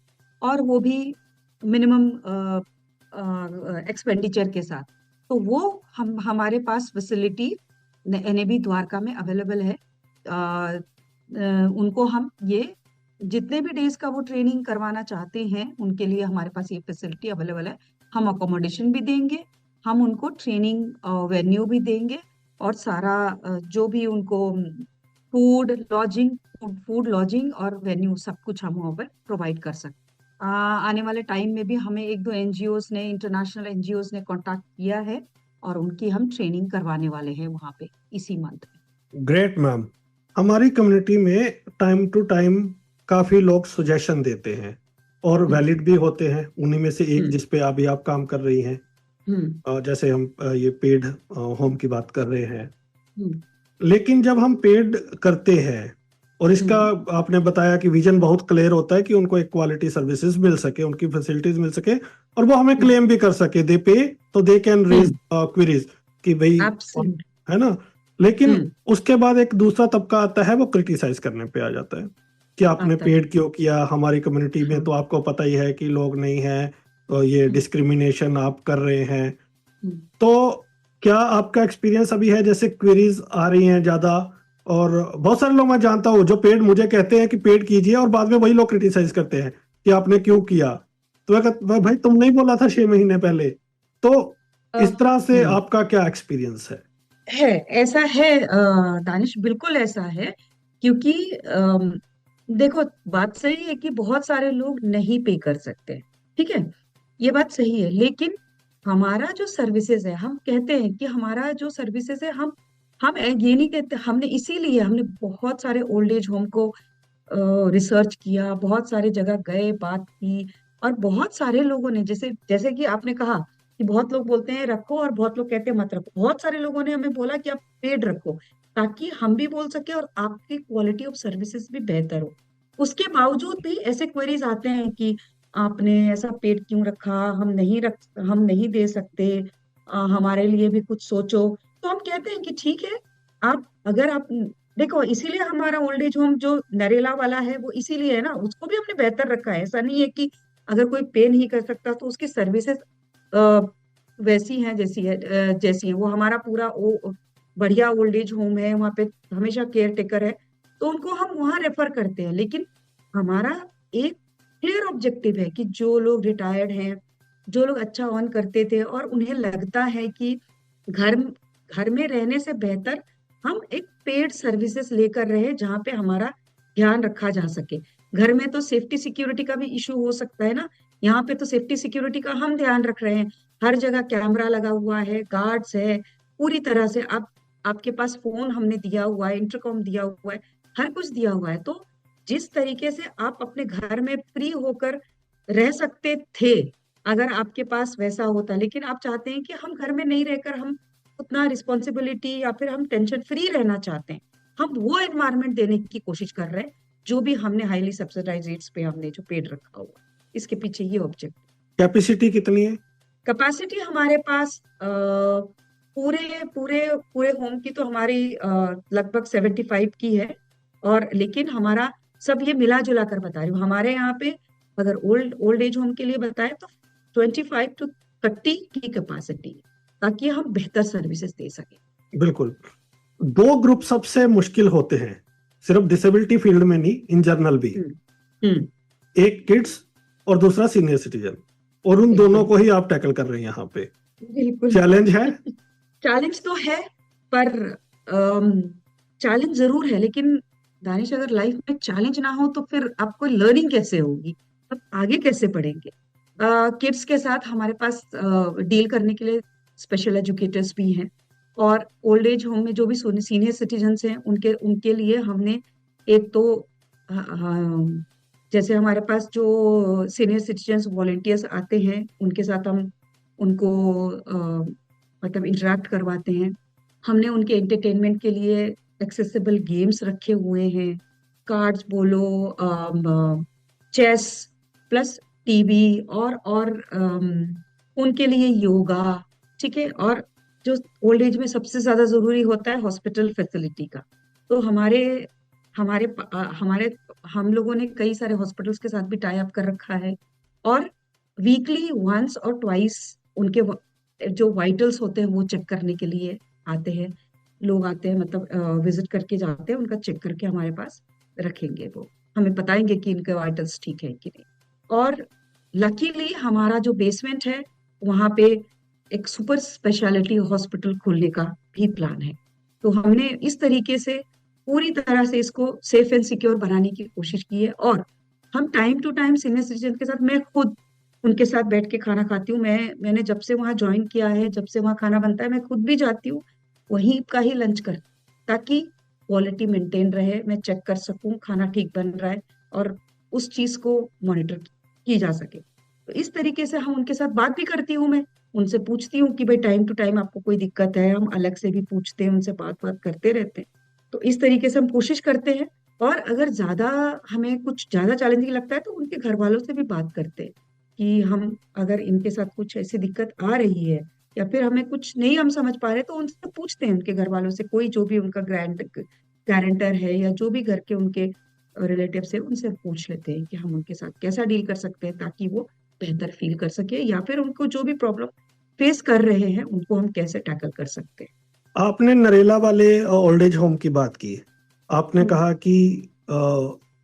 और वो भी मिनिमम एक्सपेंडिचर के साथ। तो वो हमारे पास फैसिलिटी NAB द्वारका में अवेलेबल है। उनको हम ये जितने भी डेज का वो ट्रेनिंग करवाना चाहते हैं उनके लिए हमारे पास ये फैसिलिटी अवेलेबल है। हम अकोमोडेशन भी देंगे, हम उनको ट्रेनिंग वेन्यू भी देंगे, और सारा जो भी उनको फूड लॉजिंग और वेन्यू सब कुछ हम वहाँ पर प्रोवाइड कर सकते। आने वाले टाइम में भी हमें 1-2 NGOs ने, इंटरनेशनल NGOs ने कांटेक्ट किया है, और उनकी हम ट्रेनिंग करवाने वाले हैं वहाँ पे इसी मंथ में। Great ma'am. हमारी कम्युनिटी में टाइम टू टाइम काफी लोग सजेशन देते हैं और वैलिड भी होते हैं। उन्हीं में से एक जिस पे अभी आप काम कर रही हैं, जैसे हम ये पेड होम की बात कर रहे हैं, लेकिन जब हम पेड करते हैं और इसका आपने बताया कि विजन बहुत क्लियर होता है कि उनको एक क्वालिटी सर्विसेज मिल सके, उनकी फैसिलिटीज मिल सके, और वो हमें क्लेम भी कर सके, दे पे तो दे कैन रेज क्वेरीज कि भाई, है ना। लेकिन उसके बाद एक दूसरा तबका आता है, वो क्रिटिसाइज करने पे आ जाता है कि आपने पेड क्यों किया। हमारी कम्युनिटी में तो आपको पता ही है कि लोग नहीं है, तो ये डिस्क्रिमिनेशन आप कर रहे हैं। तो क्या आपका एक्सपीरियंस अभी है, जैसे क्वेरीज आ रही हैं ज्यादा, और बहुत सारे लोग मैं जानता हूँ जो पेड मुझे कहते हैं कि पेड कीजिए, और बाद में वही लोग क्रिटिसाइज करते हैं कि आपने क्यों किया। तो मैं कहता भाई तुम नहीं बोला था 6 महीने पहले। तो इस तरह से आपका क्या एक्सपीरियंस है? ऐसा है दानिश, बिल्कुल ऐसा है, क्योंकि देखो बात सही है कि बहुत सारे लोग नहीं पे कर सकते, ठीक है, ये बात सही है। लेकिन हमारा जो सर्विसेज है, हम कहते हैं कि हमारा जो सर्विसेज है, हम ये नहीं कहते, हमने बहुत सारे ओल्ड एज होम को रिसर्च किया, बहुत सारे जगह गए, बात की, और बहुत सारे लोगों ने, जैसे जैसे कि आपने कहा कि बहुत लोग बोलते हैं रखो और बहुत लोग कहते हैं मत रखो, बहुत सारे लोगों ने हमें बोला कि आप पेड रखो, ताकि हम भी बोल सके और आपकी क्वालिटी ऑफ सर्विसेज भी बेहतर हो। उसके बावजूद भी ऐसे क्वेरीज आते हैं कि आपने ऐसा पेड क्यों रखा, हम नहीं दे सकते, हमारे लिए भी कुछ सोचो। तो हम कहते हैं कि ठीक है, अगर आप देखो, इसीलिए हमारा ओल्ड एज होम जो नरेला वाला है वो इसीलिए है ना, उसको भी हमने बेहतर रखा है। ऐसा नहीं है कि अगर कोई पे नहीं कर सकता तो उसकी सर्विसेज वैसी हैं जैसी है। वो हमारा पूरा बढ़िया ओल्ड एज होम है, वहाँ पे हमेशा केयर टेकर है, तो उनको हम वहाँ रेफर करते हैं। लेकिन हमारा एक क्लियर ऑब्जेक्टिव है कि जो लोग रिटायर्ड हैं, जो लोग अच्छा अर्न करते थे और उन्हें लगता है कि घर में रहने से बेहतर हम एक पेड सर्विसेज लेकर रहे, जहाँ पे हमारा ध्यान रखा जा सके। घर में तो सेफ्टी सिक्योरिटी का भी इशू हो सकता है ना, यहाँ पे तो सेफ्टी सिक्योरिटी का हम ध्यान रख रहे हैं। हर जगह कैमरा लगा हुआ है, गार्ड्स है, पूरी तरह से आपके पास फोन हमने दिया हुआ है, इंटरकॉम दिया हुआ है, हर कुछ दिया हुआ है। तो जिस तरीके से आप अपने घर में फ्री होकर रह सकते थे, अगर आपके पास वैसा होता, लेकिन आप चाहते हैं कि हम घर में नहीं रहकर हम उतना रिस्पॉन्सिबिलिटी या फिर हम टेंशन फ्री रहना चाहते हैं, हम वो एनवायरनमेंट देने की कोशिश कर रहे हैं, जो भी हमने हाईली सब्सिडाइज्ड रेट्स पे हमने जो पेड रखा हुआ, इसके पीछे ये ऑब्जेक्ट। कैपेसिटी कितनी है? कैपेसिटी हमारे पास पूरे पूरे पूरे होम की तो हमारी लगभग 75 की है, और लेकिन हमारा सब ये मिला जुला कर बता रही हूँ, हमारे यहाँ पे अगर ओल्ड एज होम के लिए बताए तो 25 to 30 की कैपेसिटी है, ताकि हम बेहतर सर्विसेज दे सके। बिल्कुल। 2 ग्रुप सबसे मुश्किल होते हैं, सिर्फ डिसेबिलिटी फील्ड में नहीं, इन जनरल भी। एक किड्स और दूसरा सीनियर सिटीजन, और उन दोनों को ही आप टैकल कर रहे हैं यहाँ पे। बिल्कुल चैलेंज है। चैलेंज तो है, पर चैलेंज जरूर है, लेकिन दानिश, अगर लाइफ में चैलेंज ना हो तो फिर आपको लर्निंग कैसे होगी, आप आगे कैसे बढ़ेंगे? किड्स के साथ हमारे पास डील करने के लिए स्पेशल एजुकेटर्स भी हैं, और ओल्ड एज होम में जो भी सीनियर सिटीजन्स हैं उनके लिए हमने एक तो जैसे हमारे पास जो सीनियर सिटीजन्स वॉलंटियर्स आते हैं, उनके साथ हम उनको मतलब इंटरेक्ट करवाते हैं। हमने उनके एंटरटेनमेंट के लिए एक्सेसिबल गेम्स रखे हुए हैं, कार्ड्स बोलो, चेस प्लस टीवी, और उनके लिए योगा, ठीक है। और जो ओल्ड एज में सबसे ज्यादा जरूरी होता है, हॉस्पिटल फैसिलिटी का, तो हम लोगों ने कई सारे हॉस्पिटल्स के साथ भी टाई अप कर रखा है, और वीकली वंस और ट्वाइस उनके जो वाइटल्स होते हैं वो चेक करने के लिए आते हैं। लोग आते हैं, मतलब विजिट करके जाते हैं, उनका चेक करके हमारे पास रखेंगे। वो हमें बताएंगे कि इनके वाइटल्स ठीक है कि नहीं। और लकीली हमारा जो बेसमेंट है वहां पे एक सुपर स्पेशलिटी हॉस्पिटल खोलने का भी प्लान है। तो हमने इस तरीके से पूरी तरह से इसको सेफ एंड सिक्योर बनाने की कोशिश की है। और हम time to time senior citizen के साथ, मैं खुद उनके साथ बैठ के खाना खाती हूँ। मैंने जब से वहां ज्वाइन किया है, जब से वहां खाना बनता है, मैं खुद भी जाती हूँ, वहीं का ही लंच कर, ताकि क्वालिटी मेंटेन रहे, मैं चेक कर सकूं खाना ठीक बन रहा है और उस चीज को मॉनिटर की जा सके। तो इस तरीके से हम उनके साथ बात भी करती हूँ, मैं उनसे पूछती हूँ कि भाई टाइम टू टाइम आपको कोई दिक्कत है, हम अलग से भी पूछते हैं, उनसे बात बात करते रहते हैं। तो इस तरीके से हम कोशिश करते हैं। और अगर ज्यादा हमें कुछ ज्यादा चैलेंजिंग लगता है तो उनके घर वालों से भी बात करते हैं कि हम अगर इनके साथ कुछ ऐसी दिक्कत आ रही है या फिर हमें कुछ नहीं हम समझ पा रहे, तो उनसे पूछते हैं उनके घर वालों से, कोई जो भी उनका गारंटर है या जो भी घर के उनके रिलेटिव है, उनसे पूछ लेते हैं कि हम उनके साथ कैसा डील कर सकते हैं ताकि वो बेहतर फील कर सके, या फिर उनको जो भी प्रॉब्लम फेस कर रहे हैं उनको हम कैसे टैकल कर सकते हैं। आपने नरेला वाले ओल्ड एज होम की बात की। आपने हम्म। कहा कि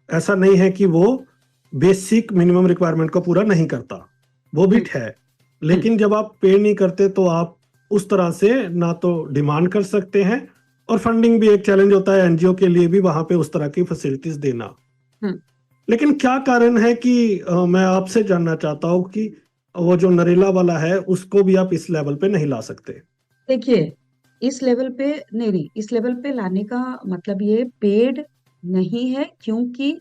ऐसा नहीं है कि वो बेसिक मिनिमम रिक्वायरमेंट को पूरा नहीं करता, वो भी है। लेकिन जब आप पे नहीं करते तो आप उस तरह से ना तो डिमांड कर सकते हैं, और फंडिंग भी एक चैलेंज होता है एनजीओ के लिए भी वहां पे उस तरह की फैसिलिटीज देना। हम्म। लेकिन क्या कारण है कि मैं आपसे जानना चाहता हूँ कि वो जो नरेला वाला है उसको भी आप इस लेवल पे नहीं ला सकते? देखिए, इस लेवल पे नहीं, इस लेवल पे लाने का मतलब ये पेड नहीं है, क्योंकि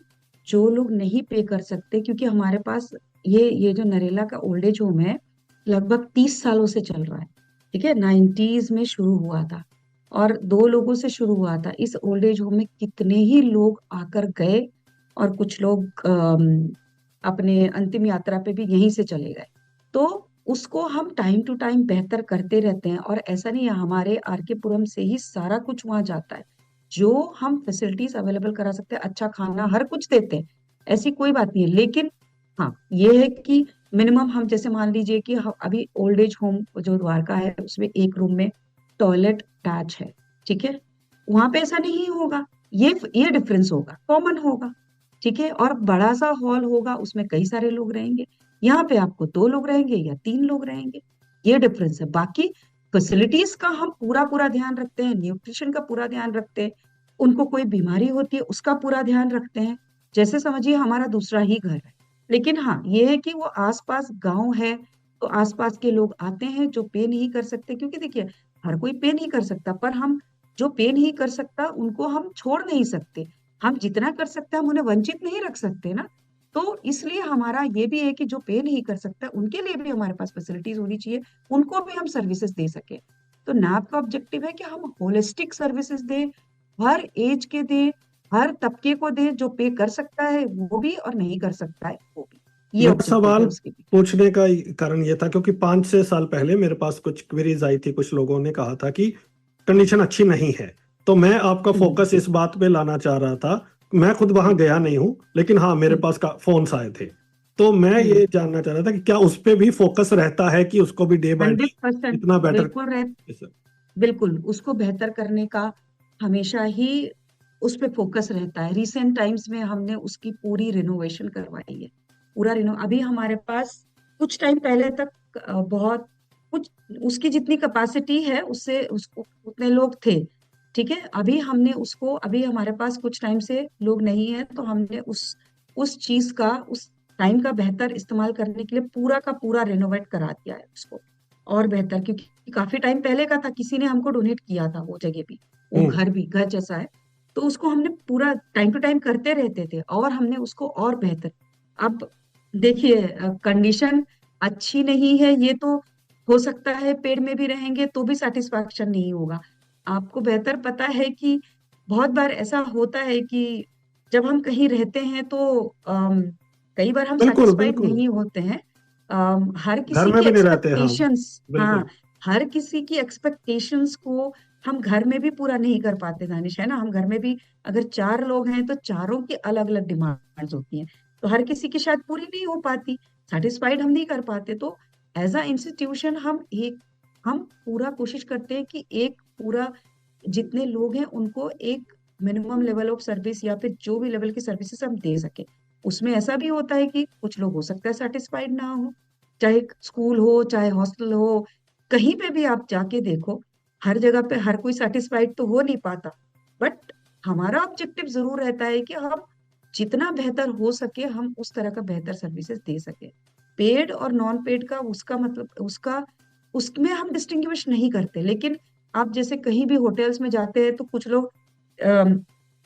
जो लोग नहीं पे कर सकते, क्योंकि हमारे पास ये जो नरेला का ओल्ड एज होम है लगभग 30 सालों से चल रहा है। ठीक है, 90s में शुरू हुआ था और 2 लोगों से शुरू हुआ था। इस ओल्ड एज होम में कितने ही लोग आकर गए और कुछ लोग अपने अंतिम यात्रा पे भी यहीं से चले गए। तो उसको हम टाइम टू टाइम बेहतर करते रहते हैं। और ऐसा नहीं है, हमारे आरके पुरम से ही सारा कुछ वहां जाता है, जो हम फैसिलिटीज अवेलेबल करा सकते हैं, अच्छा खाना हर कुछ देते हैं, ऐसी कोई बात नहीं है। लेकिन हाँ, ये है कि मिनिमम हम जैसे मान लीजिए कि अभी ओल्ड एज होम जो द्वारका है उसमें एक रूम में टॉयलेट अटैच है, ठीक है, वहां पे ऐसा नहीं होगा। ये डिफरेंस होगा, कॉमन होगा, ठीक है। और बड़ा सा हॉल होगा, उसमें कई सारे लोग रहेंगे, यहाँ पे आपको 2 लोग रहेंगे या 3 लोग रहेंगे, ये डिफरेंस है। बाकी फैसिलिटीज का हम पूरा पूरा ध्यान रखते हैं, न्यूट्रिशन का पूरा ध्यान रखते हैं, उनको कोई बीमारी होती है उसका पूरा ध्यान रखते हैं, जैसे समझिए हमारा दूसरा ही घर है। लेकिन हाँ, ये है कि वो आसपास गांव है, तो आसपास के लोग आते हैं जो पे नहीं कर सकते, क्योंकि देखिए हर कोई पे नहीं कर सकता, पर हम जो पे नहीं कर सकता उनको हम छोड़ नहीं सकते। हम जितना कर सकते हैं हम उन्हें वंचित नहीं रख सकते ना। तो इसलिए हमारा ये भी है कि जो पे नहीं कर सकता उनके लिए भी हमारे पास फैसिलिटीज होनी चाहिए, उनको भी हम सर्विसेज दे सके। तो नैप का ऑब्जेक्टिव है कि हम होलिस्टिक सर्विसेज दें, हर एज के दें, हर तबके को दें, जो पे कर सकता है वो भी और नहीं कर सकता है वो भी। ये मेरा ऑब्जेक्टिव सवाल है उसके भी। पूछने का कारण ये था क्योंकि 5-6 साल पहले मेरे पास कुछ क्वेरीज आई थी, कुछ लोगों ने कहा था कि कंडीशन अच्छी नहीं है। तो मैं आपका फोकस इस बात पे लाना चाह रहा था। मैं खुद वहां गया नहीं हूं, लेकिन हाँ मेरे पास फोन्स आए थे। तो मैं ये जानना चाह रहा था कि क्या उस पे भी फोकस रहता है कि उसको भी डे बाय डे 100% इतना बेटर। बिल्कुल उसको बेहतर करने का हमेशा ही उस पे फोकस रहता है। रिसेंट टाइम्स में हमने उसकी पूरी रिनोवेशन करवाई है, पूरा अभी हमारे पास कुछ टाइम पहले तक बहुत कुछ उसकी जितनी कैपेसिटी है उससे उसको उतने लोग थे, ठीक है। अभी हमारे पास कुछ टाइम से लोग नहीं है, तो हमने उस चीज का, उस टाइम का बेहतर इस्तेमाल करने के लिए पूरा का पूरा रिनोवेट करा दिया है उसको और बेहतर, क्योंकि काफी टाइम पहले का था, किसी ने हमको डोनेट किया था वो जगह भी, वो घर भी घर जैसा है, तो उसको हमने पूरा टाइम टू टाइम करते रहते थे और हमने उसको और बेहतर। अब देखिए, कंडीशन अच्छी नहीं है, ये तो हो सकता है पेड़ में भी रहेंगे तो भी सेटिस्फैक्शन नहीं होगा। आपको बेहतर पता है कि बहुत बार ऐसा होता है कि जब हम कहीं रहते हैं तो कई बार हम बिल्कुल सेटिस्फाइड बिल्कुल। नहीं होते हैं। हर घर किसी में की भी नहीं रहते, हाँ। एक्सपेक्टेशंस, हाँ, बिल्कुल। हर किसी की एक्सपेक्टेशंस को हम घर में भी पूरा नहीं कर पाते दानिश, है ना। हम घर में भी अगर 4 लोग हैं तो चारों की अलग अलग डिमांड्स होती हैं, तो हर किसी की शायद पूरी नहीं हो पाती, सेटिस्फाइड हम नहीं कर पाते। तो एज अ इंस्टीट्यूशन हम पूरा कोशिश करते हैं कि एक पूरा जितने लोग हैं उनको एक मिनिमम लेवल ऑफ सर्विस या फिर जो भी लेवल की सर्विसेज हम दे सके। उसमें ऐसा भी होता है कि कुछ लोग हो सकता है सेटिस्फाइड ना हो, चाहे स्कूल हो चाहे हॉस्टल हो, कहीं पे भी आप जाके देखो, हर जगह पे हर कोई सेटिस्फाइड तो हो नहीं पाता। बट हमारा ऑब्जेक्टिव जरूर रहता है कि हम जितना बेहतर हो सके हम उस तरह का बेहतर सर्विसेज दे सके। पेड और नॉन पेड का उसका मतलब उसका उसमें हम डिस्टिंग्विश नहीं करते। लेकिन आप जैसे कहीं भी होटल्स में जाते हैं तो कुछ लोग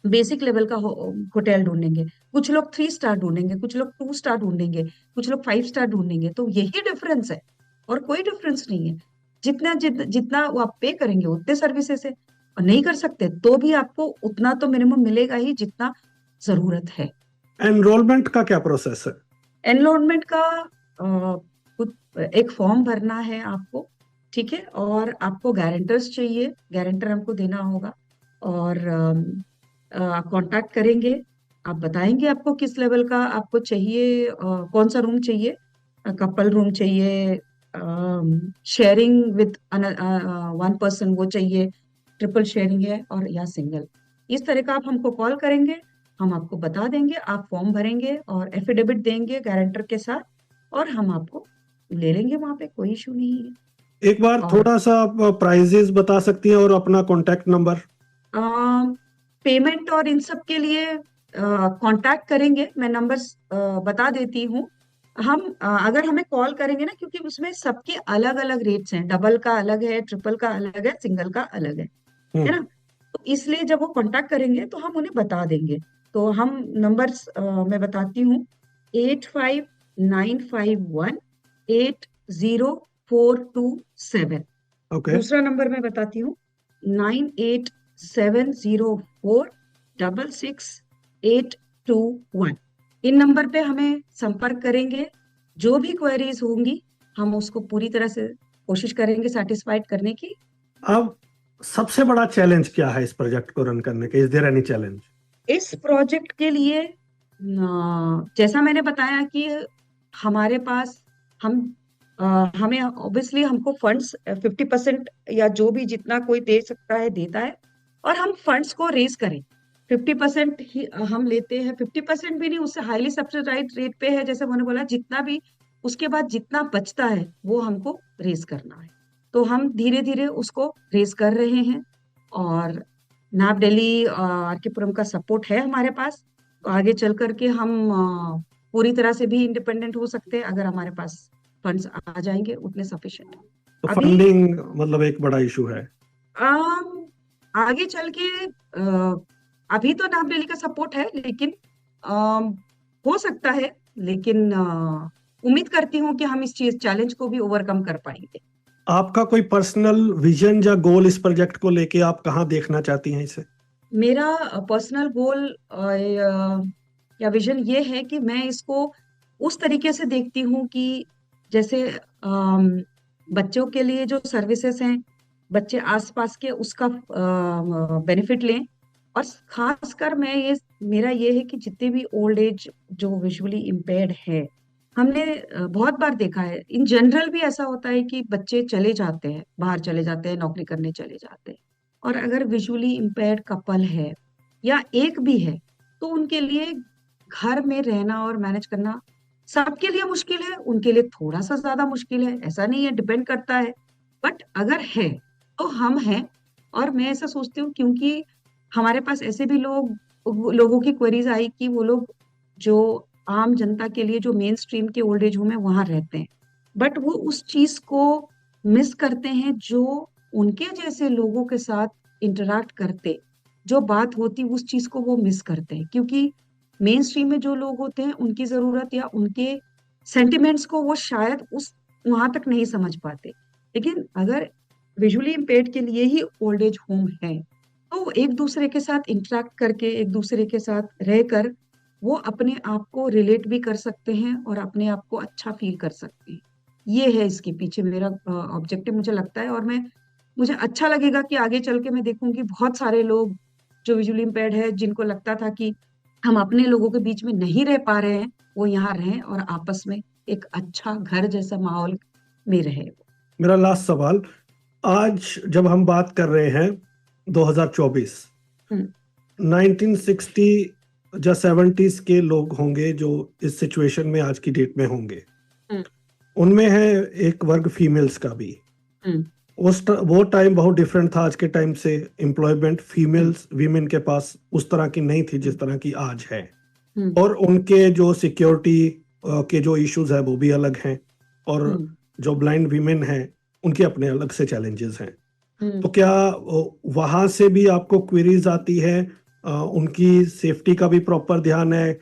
बेसिक लेवल का होटल ढूंढेंगे, कुछ लोग 3 स्टार ढूंढेंगे, कुछ लोग 2 स्टार ढूंढेंगे, कुछ लोग 5 स्टार ढूंढेंगे। तो यही डिफरेंस है और कोई डिफरेंस नहीं है। जितना वो आप पे करेंगे उतने सर्विसेज है, और नहीं कर सकते तो भी आपको उतना तो मिनिमम मिलेगा ही जितना जरूरत है। एनरोलमेंट का क्या प्रोसेस है? एनरोलमेंट का एक फॉर्म भरना है आपको, ठीक है, और आपको गारंटर्स चाहिए, गारंटर हमको देना होगा, और कांटेक्ट करेंगे। आप बताएंगे आपको किस लेवल का आपको चाहिए, कौन सा रूम चाहिए, कपल रूम चाहिए, शेयरिंग विद 1 पर्सन वो चाहिए, ट्रिपल शेयरिंग है और या सिंगल। इस तरह का आप हमको कॉल करेंगे, हम आपको बता देंगे, आप फॉर्म भरेंगे और एफिडेविट देंगे गारंटर के साथ, और हम आपको ले लेंगे वहां पे, कोई इशू नहीं है। एक बार और थोड़ा सा आप प्राइजेस बता सकती हैं और अपना कॉन्टैक्ट नंबर? पेमेंट और इन सब के लिए कांटेक्ट करेंगे, मैं नंबर्स बता देती हूँ। हम अगर हमें कॉल करेंगे ना, क्योंकि उसमें सबके अलग अलग रेट्स हैं, डबल का अलग है, ट्रिपल का अलग है, सिंगल का अलग है ना। तो इसलिए जब वो कांटेक्ट करेंगे तो हम उन्हें बता देंगे। तो हम नंबर्स मैं बताती हूँ, 8595180427। ओके। दूसरा नंबर मैं बताती हूँ, 9870466821। इन नंबर पे हमें संपर्क करेंगे, जो भी क्वेरीज होंगी हम उसको पूरी तरह से कोशिश करेंगे सेटिस्फाइड करने की। अब सबसे बड़ा चैलेंज क्या है इस प्रोजेक्ट को रन करने के? Is there any challenge? इस प्रोजेक्ट के लिए जैसा मैंने बताया कि हमारे पास हमें ऑब्वियसली हमको फंड्स 50% या जो भी जितना कोई दे सकता है देता है, और हम फंड्स को रेज करें। 50% ही हम लेते हैं, 50% भी नहीं, उससे हाईली सब्सिडाइज्ड रेट पे है, जैसे मैंने बोला, जितना भी उसके बाद जितना बचता है वो हमको रेज करना है। तो हम धीरे धीरे उसको रेज कर रहे हैं, और नाप दिल्ली आरकेपुरम का सपोर्ट है हमारे पास। तो आगे चल करके हम पूरी तरह से भी इंडिपेंडेंट हो सकते हैं अगर हमारे पास फंड्स आ जाएंगे उतने सफिशिएंट। तो अभी फंडिंग मतलब एक बड़ा इशू है। आगे चल के अभी तो नाप दिल्ली का सपोर्ट है, लेकिन हो सकता है, लेकिन उम्मीद करती हूँ कि हम इस चीज चैलेंज को भी ओवरकम कर पाएंगे। आपका कोई पर्सनल विजन या गोल इस प्रोजेक्ट को लेके आप कहाँ देखना चाहती हैं इसे? मेरा पर्सनल गोल या विजन ये है कि मैं इसको उस तरीके से देखती हूँ कि जैसे बच्चों के लिए जो सर्विसेज हैं, बच्चे आसपास के उसका बेनिफिट लें। और खासकर मेरा ये है कि जितने भी ओल्ड एज जो विजुअली इम्पेयर्ड है, हमने बहुत बार देखा है, इन जनरल भी ऐसा होता है कि बच्चे चले जाते हैं, बाहर चले जाते हैं, नौकरी करने चले जाते हैं, और अगर विजुअली इम्पेयर्ड कपल है या एक भी है, तो उनके लिए घर में रहना और मैनेज करना सबके लिए मुश्किल है, उनके लिए थोड़ा सा ज्यादा मुश्किल है, ऐसा नहीं है, डिपेंड करता है। बट अगर है तो हम हैं। और मैं ऐसा सोचती हूँ, क्योंकि हमारे पास ऐसे भी लोगों की क्वेरीज आई कि वो लोग जो आम जनता के लिए जो मेन स्ट्रीम के ओल्ड एज होम है वहां रहते हैं, बट वो उस चीज को मिस करते हैं जो उनके जैसे लोगों के साथ इंटरेक्ट करते, जो बात होती उस चीज को वो मिस करते हैं, क्योंकि मेन स्ट्रीम में जो लोग होते हैं उनकी जरूरत या उनके सेंटिमेंट्स को वो शायद उस वहां तक नहीं समझ पाते। लेकिन अगर विजुअली इम्पेयर्ड के लिए ही ओल्ड एज होम है, तो एक दूसरे के साथ इंटरेक्ट करके, एक दूसरे के साथ रहकर वो अपने आप को रिलेट भी कर सकते हैं और अपने आप को अच्छा फील कर सकते हैं। ये है इसके पीछे मेरा ऑब्जेक्टिव, मुझे लगता है। और मुझे अच्छा लगेगा कि आगे चल के मैं देखूंगी बहुत सारे लोग जो विजुअली इम्पेयर्ड है, जिनको लगता था कि हम अपने लोगों के बीच में नहीं रह पा रहे हैं, वो यहाँ रहें और आपस में एक अच्छा घर जैसा माहौल में रहे। मेरा लास्ट सवाल, आज जब हम बात कर रहे हैं 2024 हम्म, 1960 या 70s के लोग होंगे जो इस सिचुएशन में आज की डेट में होंगे। हम्म, उनमें है एक वर्ग फीमेल्स का भी। हम्म, वो टाइम बहुत डिफरेंट था आज के टाइम से। एम्प्लॉयमेंट फीमेल्स वीमेन के पास उस तरह की नहीं थी जिस तरह की आज है, हम्म, और उनके जो सिक्योरिटी के जो इश्यूज है वो भी अलग हैं, और हम्म, जो ब्लाइंड वीमेन हैं उनके अपने अलग से चैलेंजेस हैं। हम्म। तो क्या वहां से भी आपको क्वेरीज आती है? उनकी सेफ्टी का भी प्रॉपर ध्यान है,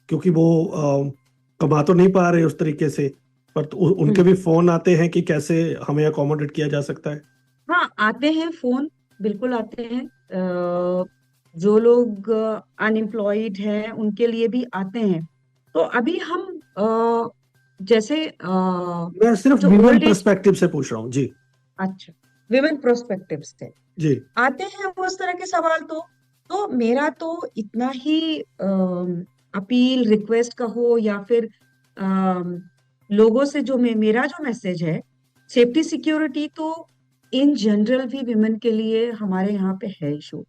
क्योंकि वो कमा तो नहीं पा रहे उस तरीके से, पर तो उनके भी फोन आते हैं कि कैसे हमें अकोमोडेट किया जा सकता है? हाँ, आते हैं फोन, बिल्कुल आते हैं। जो लोग अनएम्प्लॉयड हैं उनके लिए भी आते हैं। तो अभी हम जैसे मैं सिर्फ जो विमेन ओल्ड एज, पर्सपेक्टिव से पूछ रहा हूँ जी। अच्छा, विमेन प्रोस्पेक्टिव से जी। आते हैं उस तरह के सवाल। तो मेरा तो इतना ही अपील रिक्वेस्ट का हो या फिर अम, लोगों से जो मेरा जो मैसेज है, सेफ्टी सिक्योरिटी तो इन जनरल भी विमेन के लिए हमारे यहाँ पे है इशू।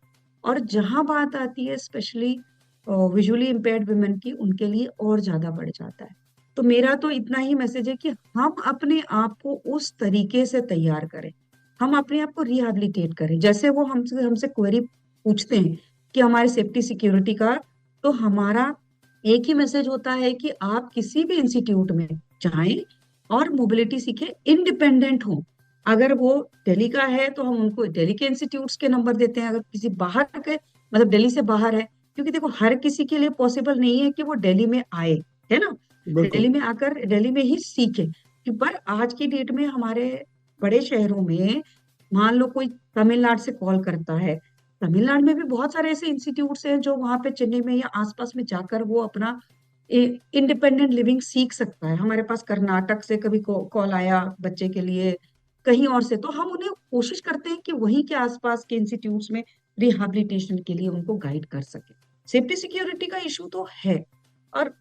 और जहां बात आती है स्पेशली विजुअली इम्पेयर्ड विमेन की, उनके लिए और ज्यादा बढ़ जाता है। तो मेरा तो इतना ही मैसेज है कि हम अपने आप को उस तरीके से तैयार करें, हम अपने आप को रिहैबिलिटेट करें। जैसे वो हमसे हमसे क्वेरी पूछते हैं कि हमारे सेफ्टी सिक्योरिटी का, तो हमारा एक ही मैसेज होता है कि आप किसी भी इंस्टीट्यूट में जाएं और मोबिलिटी सीखें, इंडिपेंडेंट हो। अगर वो दिल्ली का है तो हम उनको दिल्ली के इंस्टीट्यूट्स के नंबर देते हैं। अगर किसी बाहर के, मतलब दिल्ली से बाहर है, क्योंकि देखो हर किसी के लिए पॉसिबल नहीं है कि वो दिल्ली में आए, है ना, बिल्कुल। दिल्ली में आकर दिल्ली में ही सीखे। पर आज की डेट में हमारे बड़े शहरों में, मान लो कोई तमिलनाडु से कॉल करता है, तमिलनाडु में भी बहुत सारे ऐसे इंस्टीट्यूट्स हैं जो वहां पे चेन्नई में या आसपास में जाकर वो अपना इंडिपेंडेंट लिविंग सीख सकता है। हमारे पास कर्नाटक से कभी कॉल आया बच्चे के लिए, कहीं और से, तो हम उन्हें कोशिश करते हैं कि वहीं के आसपास के इंस्टीट्यूट्स में रिहैबिलिटेशन के लिए उनको गाइड कर सके। सेफ्टी सिक्योरिटी का इशू तो है, और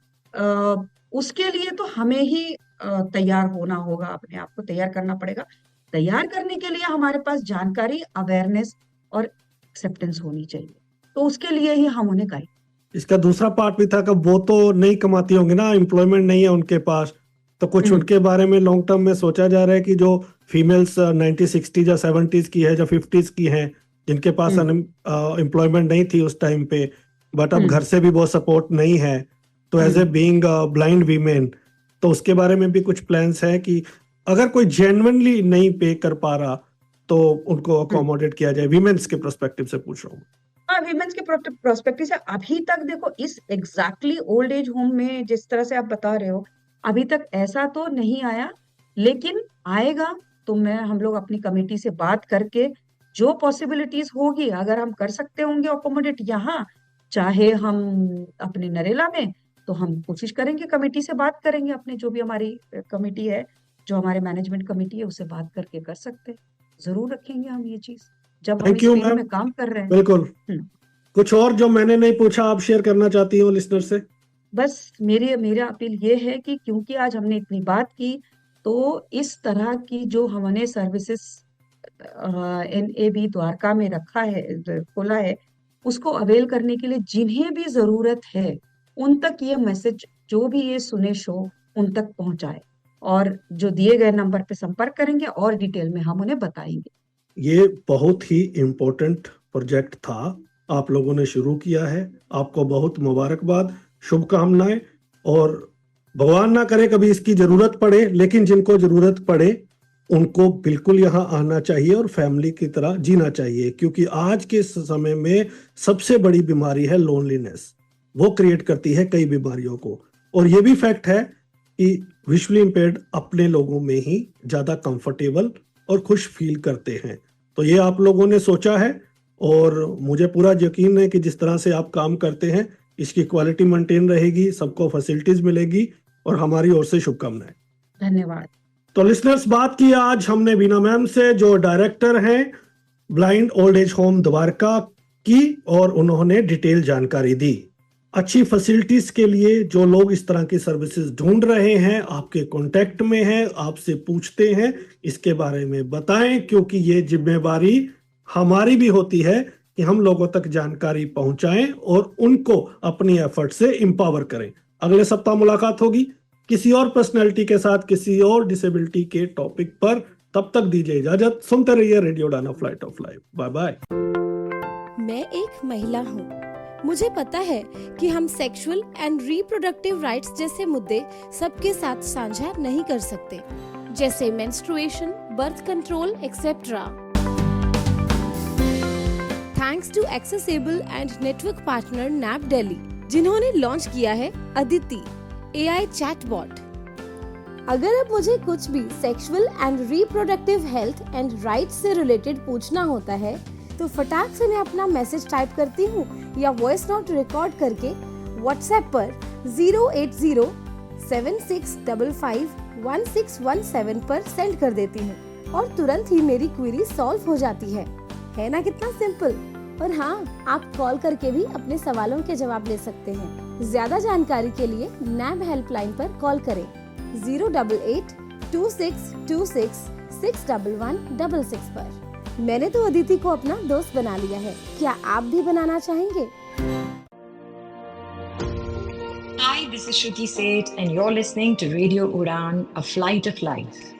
उसके लिए तो हमें ही तैयार होना होगा, अपने आप को तैयार करना पड़ेगा। तैयार करने के लिए हमारे पास जानकारी, अवेयरनेस और एक्सेप्टेंस होनी चाहिए। तो उसके लिए ही हम उन्हें गाइड। इसका दूसरा पार्ट भी था कि वो तो नहीं कमाती होंगी ना, एम्प्लॉयमेंट नहीं है उनके पास, तो कुछ उनके बारे में लॉन्ग टर्म में सोचा जा रहा है कि जो फीमेल्स 1960 या 70s की है या 50s की हैं, जिनके पास एम्प्लॉयमेंट नहीं थी उस टाइम पे, बट अब घर से भी बहुत सपोर्ट नहीं है, तो as a being blind women, तो उसके बारे में भी कुछ प्लान्स है कि अगर कोई जेन्युइनली नहीं पे कर पा रहा तो उनको अकोमोडेट किया जाए? वीमेन्स के पर्सपेक्टिव से पूछ रहा हूँ। हाँ, विमेन्स के प्रोस्पेक्टिव से अभी तक देखो, इस एग्जैक्टली ओल्ड एज होम में जिस तरह से आप बता रहे हो, अभी तक ऐसा तो नहीं आया, लेकिन आएगा। तो हम लोग अपनी कमेटी से बात करके जो पॉसिबिलिटीज होगी, अगर हम कर सकते होंगे अकोमोडेट यहाँ, चाहे हम अपने नरेला में, तो हम कोशिश करेंगे, कमेटी से बात करेंगे, अपने जो भी हमारी कमेटी है, जो हमारे मैनेजमेंट कमेटी है, उससे बात करके कर सकते हैं। जरूर रखेंगे हम ये चीज, जब हम थैंक इस यू फील्ड मैम। में काम कर रहे हैं। बिल्कुल। कुछ और जो मैंने नहीं पूछा आप शेयर करना चाहती हो लिसनर से? बस मेरा अपील ये है कि क्योंकि आज हमने इतनी बात की, तो इस तरह की जो हमने सर्विसेज NAB द्वारका में रखा है, खोला है, उसको अवेल करने के लिए जिन्हें भी जरूरत है, उन तक ये मैसेज, जो भी ये सुने शो, उन तक पहुंचाए, और जो दिए गए नंबर पे संपर्क करेंगे और डिटेल में हम उन्हें बताएंगे। ये बहुत ही इम्पोर्टेंट प्रोजेक्ट था, आप लोगों ने शुरू किया है, आपको बहुत मुबारकबाद, शुभकामनाएं, और भगवान ना करे कभी इसकी जरूरत पड़े, लेकिन जिनको जरूरत पड़े उनको बिल्कुल यहाँ आना चाहिए और फैमिली की तरह जीना चाहिए, क्योंकि आज के समय में सबसे बड़ी बीमारी है लोनलीनेस, वो क्रिएट करती है कई बीमारियों को। और ये भी फैक्ट है कि विजुअली इम्पेयर्ड अपने लोगों में ही ज्यादा कंफर्टेबल और खुश फील करते हैं। तो ये आप लोगों ने सोचा है, और मुझे पूरा यकीन है कि जिस तरह से आप काम करते हैं इसकी क्वालिटी मेंटेन रहेगी, सबको फैसिलिटीज मिलेगी, और हमारी ओर से शुभकामनाएं। धन्यवाद। तो लिसनर्स, बात की आज हमने बीना मैम से, जो डायरेक्टर हैं blind old age home Dwarka की, और उन्होंने डिटेल जानकारी दी। अच्छी फैसिलिटीज के लिए जो लोग इस तरह की सर्विसेज ढूंढ रहे हैं, आपके कांटेक्ट में हैं, आपसे पूछते हैं, इसके बारे में बताएं, क्योंकि ये जिम्मेवारी हमारी भी होती है कि हम लोगों तक जानकारी पहुंचाएं और उनको अपनी एफर्ट से एम्पावर करें। अगले सप्ताह मुलाकात होगी किसी और पर्सनैलिटी के साथ, किसी और डिसेबिलिटी के टॉपिक पर। तब तक दीजिए इजाजत। सुनते रहिए radio Udaan, flight of life. Bye bye. मैं एक महिला हूँ। मुझे पता है कि हम सेक्सुअल एंड रिप्रोडक्टिव राइट्स जैसे मुद्दे सबके साथ साझा नहीं कर सकते, जैसे menstruation, birth control etcetera. Thanks to accessible and network partner NAB Delhi, जिन्होंने लॉन्च किया है अदिति AI चैटबॉट। अगर अब मुझे कुछ भी sexual and reproductive health and rights से रिलेटेड पूछना होता है तो फटाक से मैं अपना मैसेज टाइप करती हूँ या वॉइस नोट रिकॉर्ड करके व्हाट्सएप पर 08076551617 पर सेंड कर देती हूँ और तुरंत ही मेरी क्वेरी सॉल्व हो जाती है ना? कितना सिंपल। और हाँ, आप कॉल करके भी अपने सवालों के जवाब ले सकते हैं। ज्यादा जानकारी के लिए नैब हेल्पलाइन पर कॉल करें 0882626611166 पर। मैंने तो अदिति को अपना दोस्त बना लिया है, क्या आप भी बनाना चाहेंगे? Hi, this is Shruti Seth and you're listening to Radio Udan, a flight of life.